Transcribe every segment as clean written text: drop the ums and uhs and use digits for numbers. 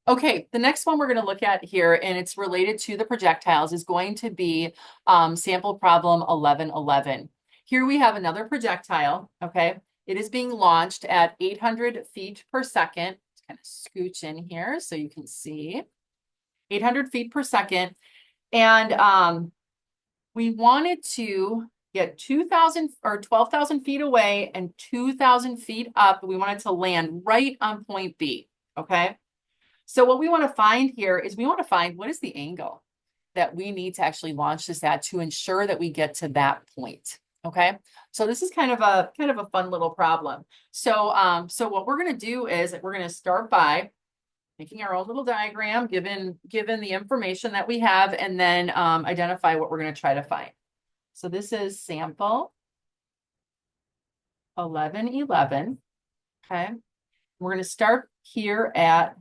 Okay, the next one we're going to look at here, and it's related to the projectiles, is going to be sample problem 1111. Here we have another projectile, okay? It is being launched at 800 feet per second. Let's kind of scooch in here so you can see. 800 feet per second. And we wanted to get 2,000 or 12,000 feet away and 2,000 feet up. We wanted to land right on point B, okay? So what we want to find here is we want to find what is the angle that we need to actually launch this at to ensure that we get to that point. Okay, so this is kind of a fun little problem. So what we're going to do is we're going to start by making our own little diagram, given the information that we have, and then identify what we're going to try to find. So this is sample 1111. Okay, we're going to start here at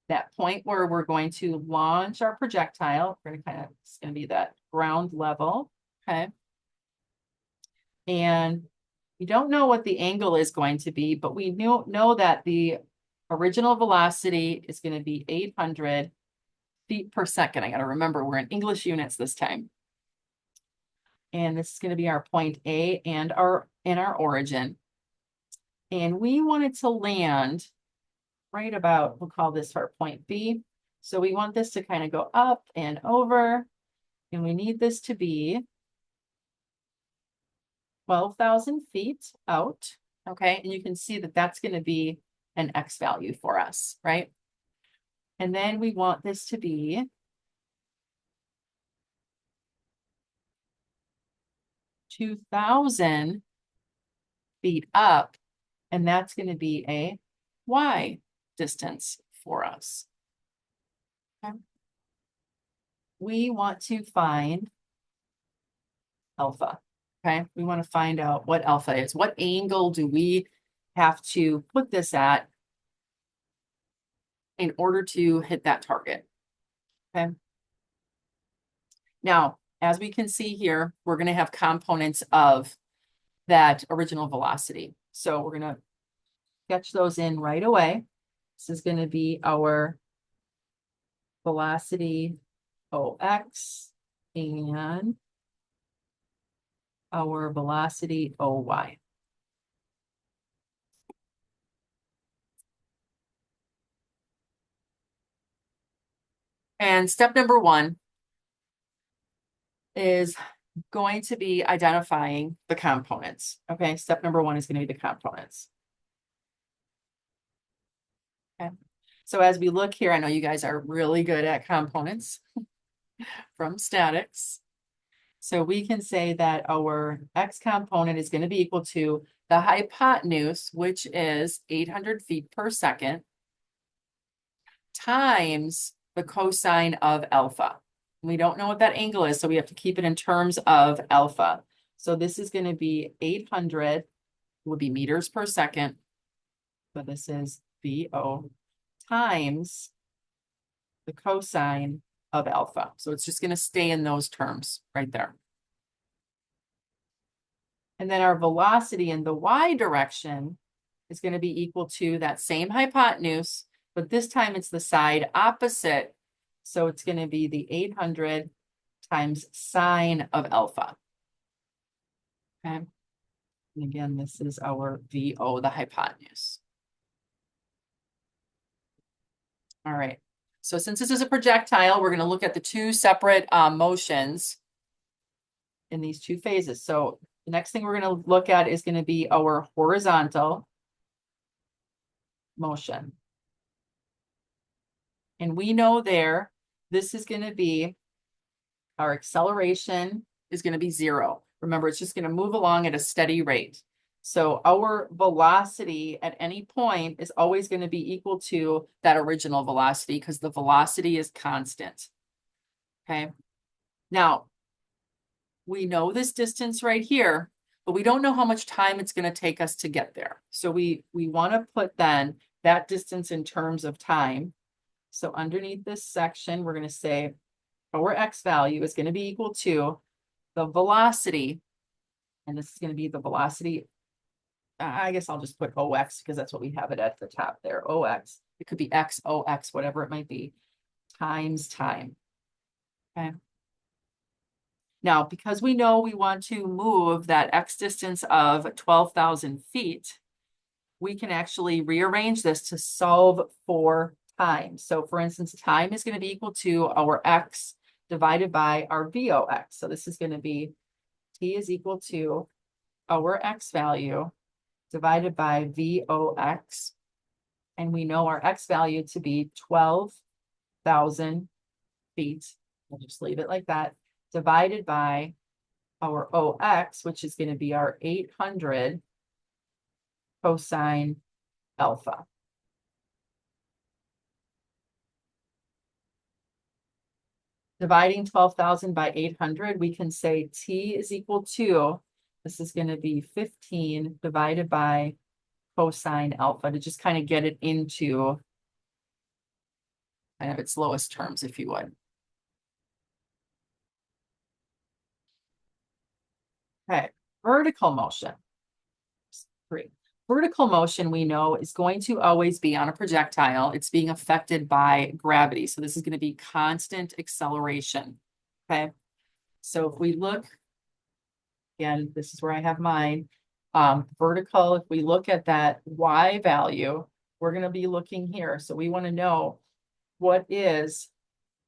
that point where we're going to launch our projectile. We're going to it's going to be that ground level. Okay. And we don't know what the angle is going to be, but we know that the original velocity is going to be 800 feet per second. I got to remember we're in English units this time. And this is going to be our point A and our origin. And we wanted to land right about, we'll call this our point B. So we want this to kind of go up and over, and we need this to be 12,000 feet out, okay? And you can see that that's going to be an X value for us, right? And then we want this to be 2,000 feet up, and that's going to be a Y distance for us. Okay. We want to find alpha. Okay, we want to find out what alpha is. What angle do we have to put this at in order to hit that target? Okay. Now, as we can see here, we're going to have components of that original velocity. So we're going to sketch those in right away. This is going to be our velocity OX and our velocity OY. And step number one is going to be identifying the components. Okay, step number one is going to be the components. Okay, so as we look here, I know you guys are really good at components from statics. So we can say that our X component is going to be equal to the hypotenuse, which is 800 feet per second, times the cosine of alpha. We don't know what that angle is, so we have to keep it in terms of alpha. So this is going to be 800, would be meters per second. So this is VO times the cosine of alpha. So it's just going to stay in those terms right there. And then our velocity in the Y direction is going to be equal to that same hypotenuse, but this time it's the side opposite. So it's going to be the 800 times sine of alpha. Okay. And again, this is our VO, the hypotenuse. All right. So since this is a projectile, we're going to look at the two separate motions in these two phases. So the next thing we're going to look at is going to be our horizontal motion. And we know there, this is going to be, our acceleration is going to be 0. Remember, it's just going to move along at a steady rate. So our velocity at any point is always going to be equal to that original velocity because the velocity is constant. Okay. Now, we know this distance right here, but we don't know how much time it's going to take us to get there. So we want to put then that distance in terms of time. So underneath this section, we're going to say our X value is going to be equal to the velocity. And this is going to be the velocity. I guess I'll just put OX because that's what we have it at the top there, OX it could be X, O, X, whatever it might be, times time. Okay. Now, because we know we want to move that X distance of 12,000 feet, we can actually rearrange this to solve for time. So for instance, time is going to be equal to our X divided by our VOX. So this is going to be T is equal to our X value divided by VOX. And we know our X value to be 12,000 feet. We'll just leave it like that, divided by our OX, which is going to be our 800 cosine alpha. Dividing 12,000 by 800, we can say T is equal to, this is going to be 15 divided by cosine alpha, to just kind of get it into kind of its lowest terms, if you would. Okay, vertical motion. 3. Vertical motion, we know, is going to always be on a projectile. It's being affected by gravity. So this is going to be constant acceleration. Okay. So if we look, again, this is where I have mine. Vertical, if we look at that Y value, we're going to be looking here. So we want to know what is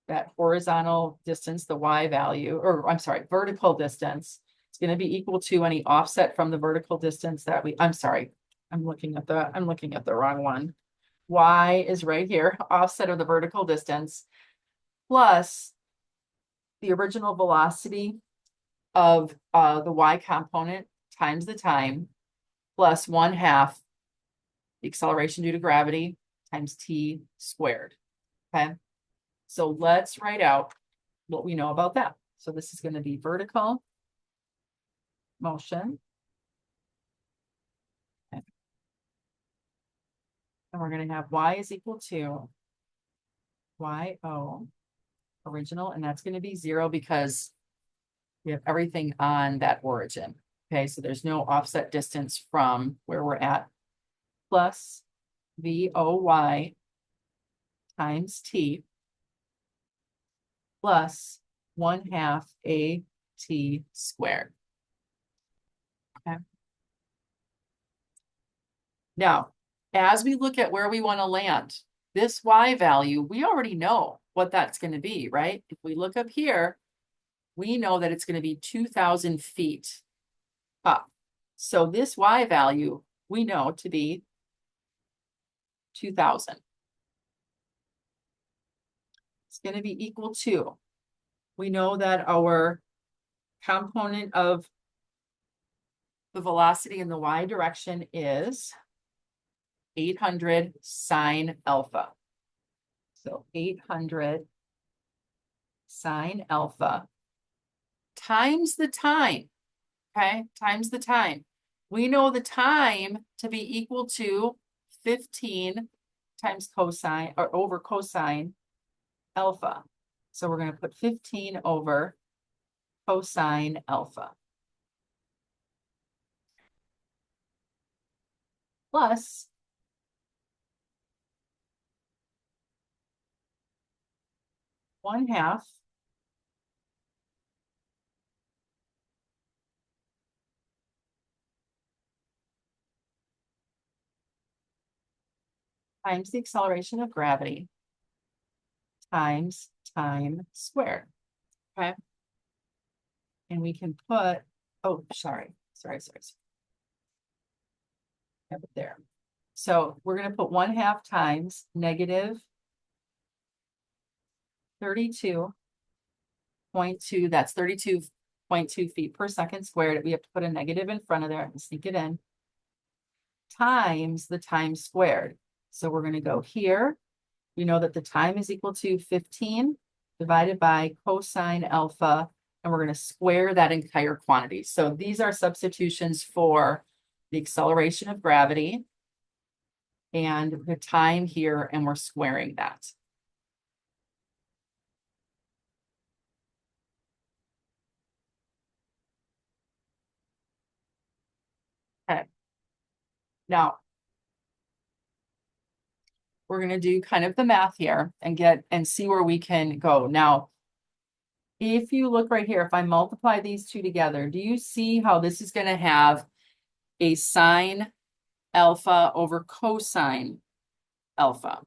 that horizontal distance, the Y value, or I'm sorry, vertical distance. It's going to be equal to any offset from the vertical distance that I'm sorry, I'm looking at the wrong one. Y is right here, offset of the vertical distance, plus the original velocity of the Y component times the time, plus 1/2 the acceleration due to gravity times T squared. Okay. So let's write out what we know about that. So this is going to be vertical motion. Okay. And we're going to have Y is equal to YO original, and that's going to be 0 because we have everything on that origin. Okay, so there's no offset distance from where we're at, plus VOY times T plus 1/2 AT squared. Okay. Now, as we look at where we want to land, this Y value, we already know what that's going to be, right? If we look up here, we know that it's going to be 2,000 feet up. So this Y value, we know to be 2,000. It's going to be equal to, we know that our component of the velocity in the Y direction is 800 sine alpha. So 800 sine alpha times the time, okay? Times the time. We know the time to be equal to 15 times cosine or over cosine alpha. So we're going to put 15 over cosine alpha. Plus 1/2 times the acceleration of gravity times time squared. Okay. And we can put, oh, sorry. Have it there. So we're going to put 1/2 times negative 32.2. That's 32.2 feet per second squared. We have to put a negative in front of there and sneak it in. Times the time squared. So we're going to go here. We know that the time is equal to 15 divided by cosine alpha, and we're going to square that entire quantity. So these are substitutions for the acceleration of gravity and the time here, and we're squaring that. Okay. Now, we're going to do kind of the math here and see where we can go. Now, if you look right here, if I multiply these two together, do you see how this is going to have a sine alpha over cosine alpha?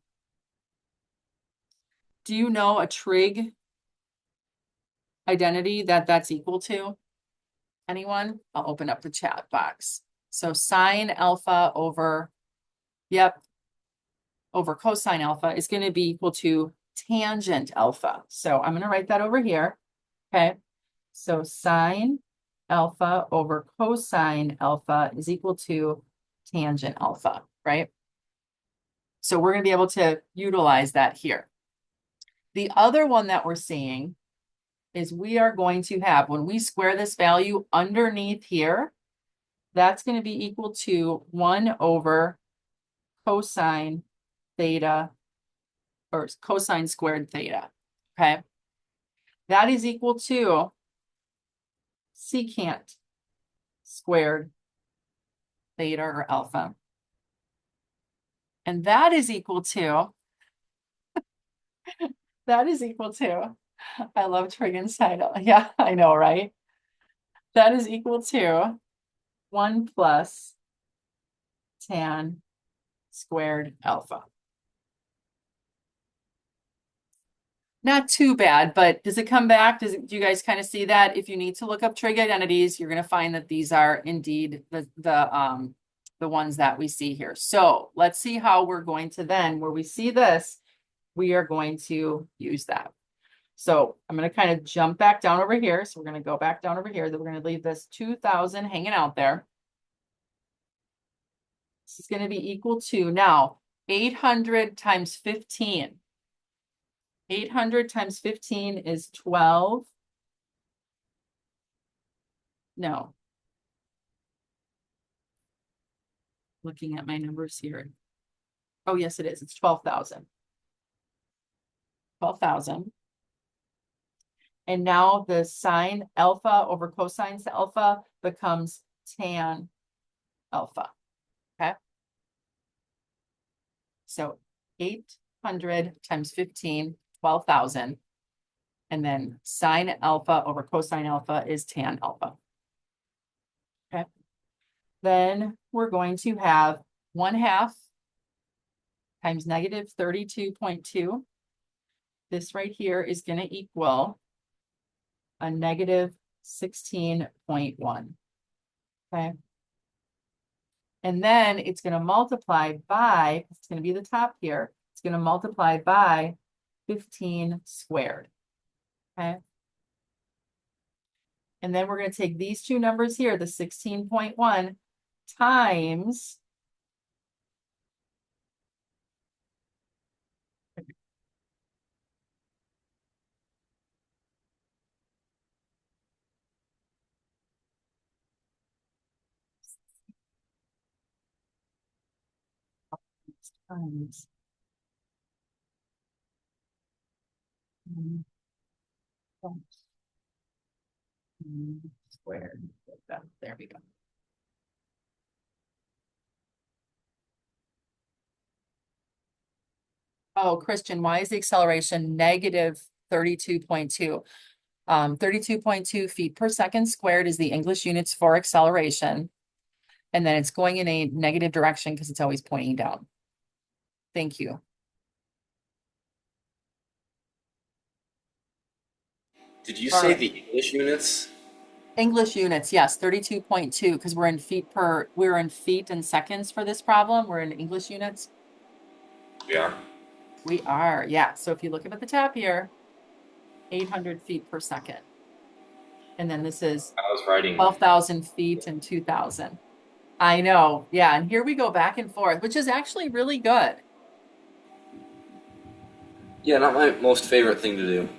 Do you know a trig identity that that's equal to? Anyone? I'll open up the chat box. So sine alpha over, yep, over cosine alpha is going to be equal to tangent alpha. So I'm going to write that over here. Okay. So sine alpha over cosine alpha is equal to tangent alpha, right? So we're going to be able to utilize that here. The other one that we're seeing is we are going to have, when we square this value underneath here, that's going to be equal to 1 over cosine theta, or cosine squared theta, okay? That is equal to secant squared theta or alpha. And that is equal to, I love trig and sine. Yeah, I know, right? That is equal to 1 plus tan squared alpha. Not too bad, but does it come back? Do you guys kind of see that? If you need to look up trig identities, you're going to find that these are indeed the ones that we see here. So let's see how we're going to then, where we see this, we are going to use that. So I'm going to kind of jump back down over here. So we're going to go back down over here. Then we're going to leave this 2,000 hanging out there. This is going to be equal to now 800 times 15. 800 times 15 is 12. No. Looking at my numbers here. Oh, yes, it is. It's 12,000. 12,000. And now the sine alpha over cosine alpha becomes tan alpha. Okay. So 800 times 15, 12,000. And then sine alpha over cosine alpha is tan alpha. Okay. Then we're going to have 1/2 times negative 32.2. This right here is going to equal a negative 16.1. Okay. And then it's going to multiply by, it's going to be the top here, it's going to multiply by 15 squared. Okay. And then we're going to take these two numbers here, the 16.1 times times squared. There we go. Oh, Christian, why is the acceleration negative 32.2? 32.2 feet per second squared is the English units for acceleration. And then it's going in a negative direction because it's always pointing down. Thank you. Did you say the English units? English units, yes, 32.2, because we're in feet and seconds for this problem. We're in English units. Yeah. We are, yeah. So if you look up at the top here, 800 feet per second. And then this is I was writing 12,000 feet and 2,000. I know, yeah. And here we go back and forth, which is actually really good. Yeah, not my most favorite thing to do.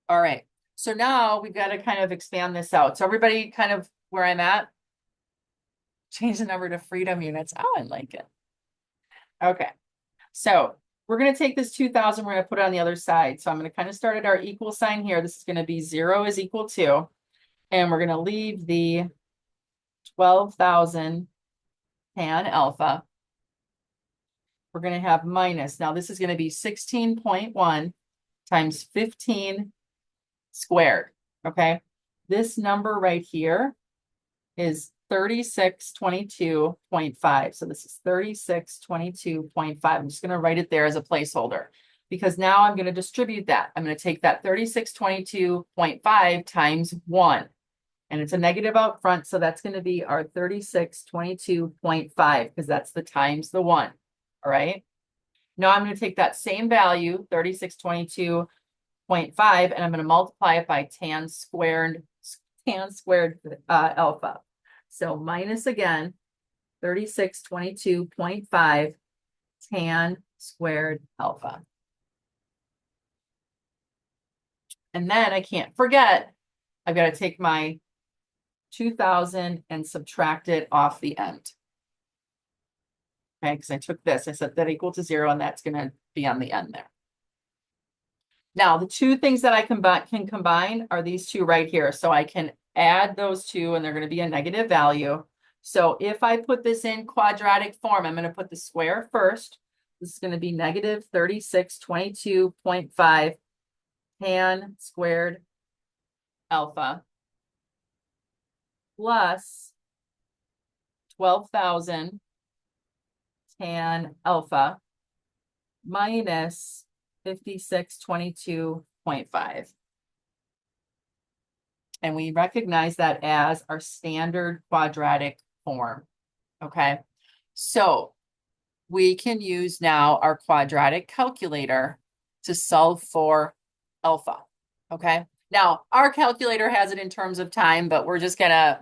All right. So now we've got to kind of expand this out. So everybody kind of where I'm at, change the number to freedom units. Oh, I like it. Okay. So we're going to take this 2,000, we're going to put it on the other side. So I'm going to kind of start at our equal sign here. This is going to be 0 is equal to, And we're going to leave the 12,000 tan alpha. We're going to have minus. Now this is going to be 16.1 times 15 squared. Okay. This number right here is 3622.5. So this is 3622.5. I'm just going to write it there as a placeholder because now I'm going to distribute that. I'm going to take that 3622.5 times 1. And it's a negative out front, so that's going to be our 3622.5 because that's the times the 1. All right. Now I'm going to take that same value, 3622.5, and I'm going to multiply it by tan squared alpha. So minus again, 3622.5 tan squared alpha. And then I can't forget, I've got to take my 2,000 and subtract it off the end. Okay, because I took this, I set that equal to 0, and that's going to be on the end there. Now, the two things that I can combine are these two right here. So I can add those two, and they're going to be a negative value. So if I put this in quadratic form, I'm going to put the square first. This is going to be negative 3622.5 tan squared alpha plus 12,000 tan alpha minus 5622.5. And we recognize that as our standard quadratic form. Okay. So we can use now our quadratic calculator to solve for alpha. Okay. Now our calculator has it in terms of time, but we're just gonna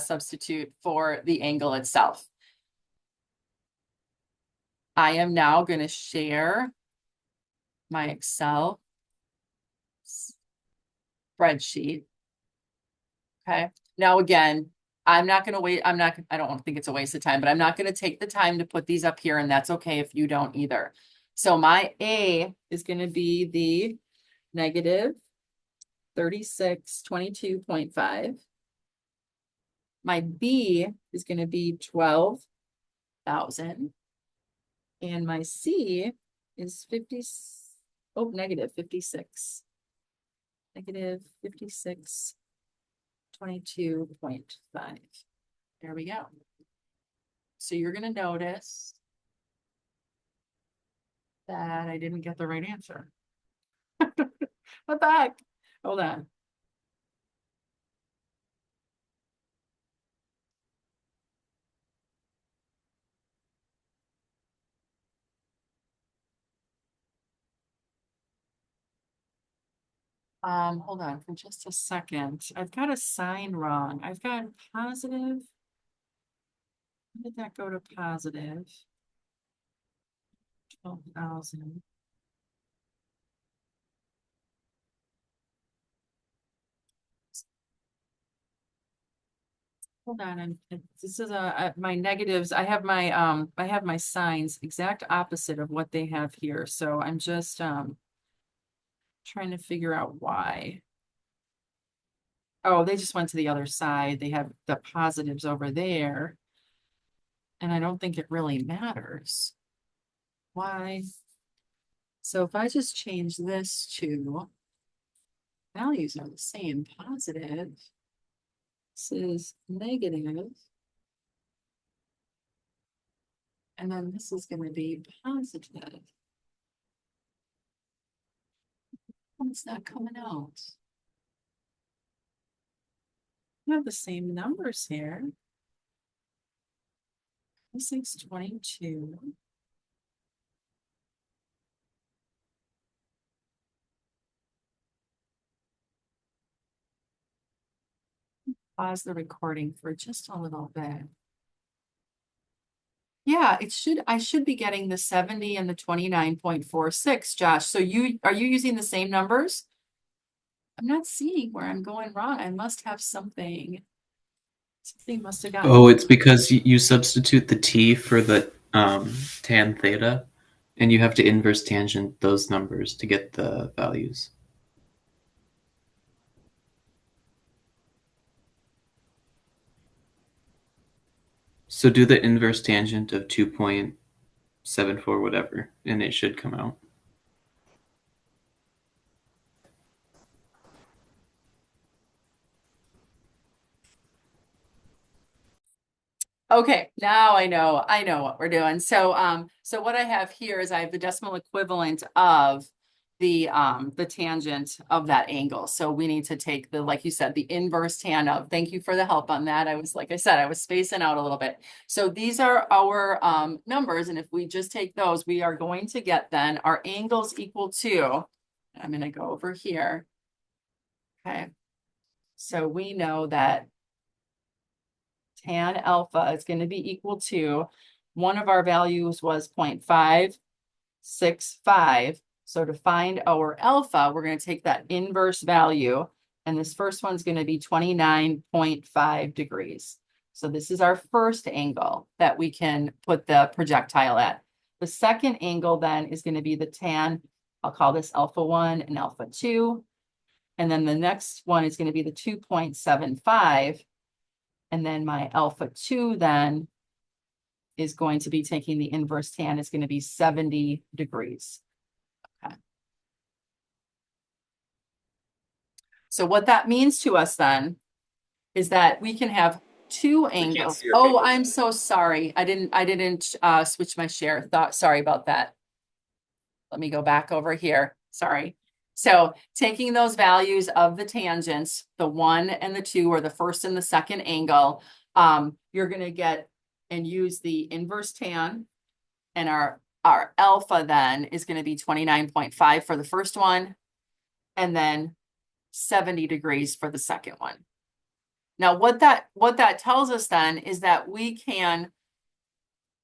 substitute for the angle itself. I am now going to share my Excel spreadsheet. Okay. Now, again, I'm not going to wait. I don't think it's a waste of time, but I'm not going to take the time to put these up here, and that's okay if you don't either. So my A is going to be the negative 3622.5. My B is going to be 12,000. And my C is negative 56. Negative 5622.5. There we go. So you're going to notice that I didn't get the right answer. What the heck? Hold on. Hold on for just a second. I've got a sign wrong. I've got positive. When did that go to positive? 12,000. Hold on, this is my negatives. I have my signs exact opposite of what they have here. So I'm just trying to figure out why. Oh, they just went to the other side. They have the positives over there. And I don't think it really matters. Why? So if I just change this to values are the same, positive. This is negative. And then this is going to be positive. It's not coming out. We have the same numbers here. This is 22. Pause the recording for just a little bit. Yeah, I should be getting the 70 and the 29.46, Josh. So are you using the same numbers? I'm not seeing where I'm going wrong. I must have something. Something must have gotten. Oh, it's because you substitute the t for the tan theta, and you have to inverse tangent those numbers to get the values. So do the inverse tangent of 2.74 whatever, and it should come out. Okay, now I know what we're doing. So what I have here is I have the decimal equivalent of the tangent of that angle. So we need to take the, like you said, the inverse tan of. Thank you for the help on that. I was, like I said, I was spacing out a little bit. So these are our numbers, and if we just take those, we are going to get then our angles equal to, I'm going to go over here. Okay. So we know that tan alpha is going to be equal to, one of our values was 0.565. So to find our alpha, we're going to take that inverse value, and this first one's going to be 29.5 degrees. So this is our first angle that we can put the projectile at. The second angle then is going to be the tan, I'll call this alpha 1 and alpha 2. And then the next one is going to be the 2.75. And then my alpha 2 then is going to be taking the inverse tan, is going to be 70 degrees. Okay. So what that means to us then is that we can have two angles. see your Oh, paper. I'm so sorry. I didn't switch my share. Sorry about that. Let me go back over here. Sorry. So taking those values of the tangents, the 1 and the 2, or the first and the second angle, you're going to get and use the inverse tan, and our alpha then is going to be 29.5 for the first one, and then 70 degrees for the second one. Now, what that tells us then is that we can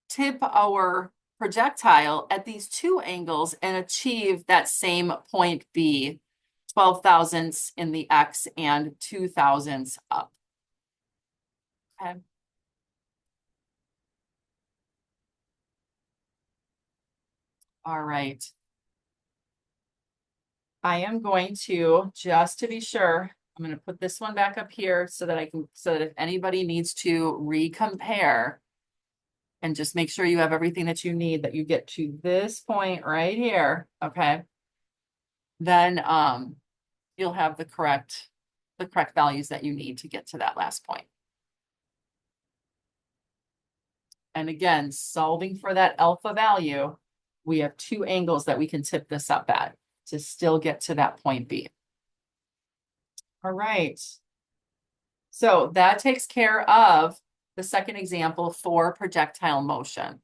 tip our projectile at these two angles and achieve that same point B, 12 thousandths in the X and 2 thousandths up. Okay. All right. I am going to, just to be sure, I'm going to put this one back up here so that so that if anybody needs to recompare, and just make sure you have everything that you need, that you get to this point right here, okay? Then you'll have the correct values that you need to get to that last point. And again, solving for that alpha value, we have two angles that we can tip this up at to still get to that point B. All right. So that takes care of the second example for projectile motion.